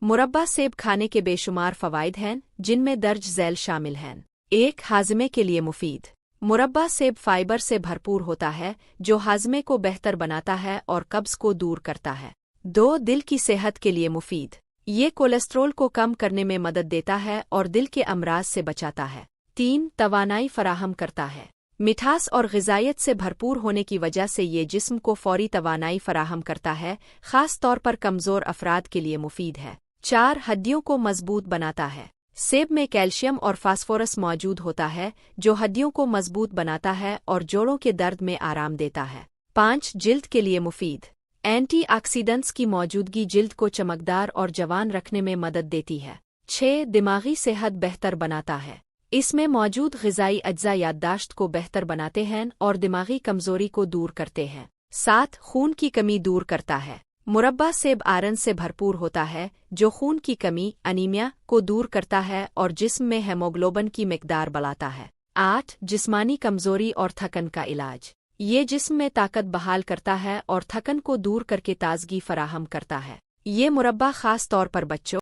मुरब्बा सेब खाने के बेशुमार फ़वाइद हैं जिनमें दर्ज झैल शामिल हैं। 1. हाज़मे के लिए मुफीद। मुरब्बा सेब फाइबर से भरपूर होता है जो हाज़मे को बेहतर बनाता है और कब्ज़ को दूर करता है। 2. दिल की सेहत के लिए मुफीद। ये कोलेस्ट्रोल को कम करने में मदद देता है और दिल के अमराज से बचाता है। 3. तवानाई फराहम करता है। मिठास और ग़िज़ाइयत से भरपूर होने की वजह से ये जिस्म को फ़ौरी तवानाई फराहम करता है, ख़ास तौर पर कमज़ोर अफराद के लिए मुफीद है। 4. हड्डियों को मज़बूत बनाता है। सेब में कैल्शियम और फास्फोरस मौजूद होता है जो हड्डियों को मज़बूत बनाता है और जोड़ों के दर्द में आराम देता है। 5. जिल्द के लिए मुफीद। एंटीऑक्सीडेंट्स की मौजूदगी जिल्द को चमकदार और जवान रखने में मदद देती है। 6. दिमागी सेहत बेहतर बनाता है। इसमें मौजूद ग़िज़ाई अज्जा याददाश्त को बेहतर बनाते हैं और दिमागी कमज़ोरी को दूर करते हैं। 7. खून की कमी दूर करता है। मुरब्बा सेब आयरन से भरपूर होता है जो खून की कमी अनीमिया को दूर करता है और जिस्म में हेमोग्लोबिन की मिकदार बढ़ाता है। 8. जिस्मानी कमज़ोरी और थकन का इलाज। ये जिस्म में ताकत बहाल करता है और थकन को दूर करके ताज़गी फराहम करता है। ये मुरब्बा ख़ास तौर पर बच्चों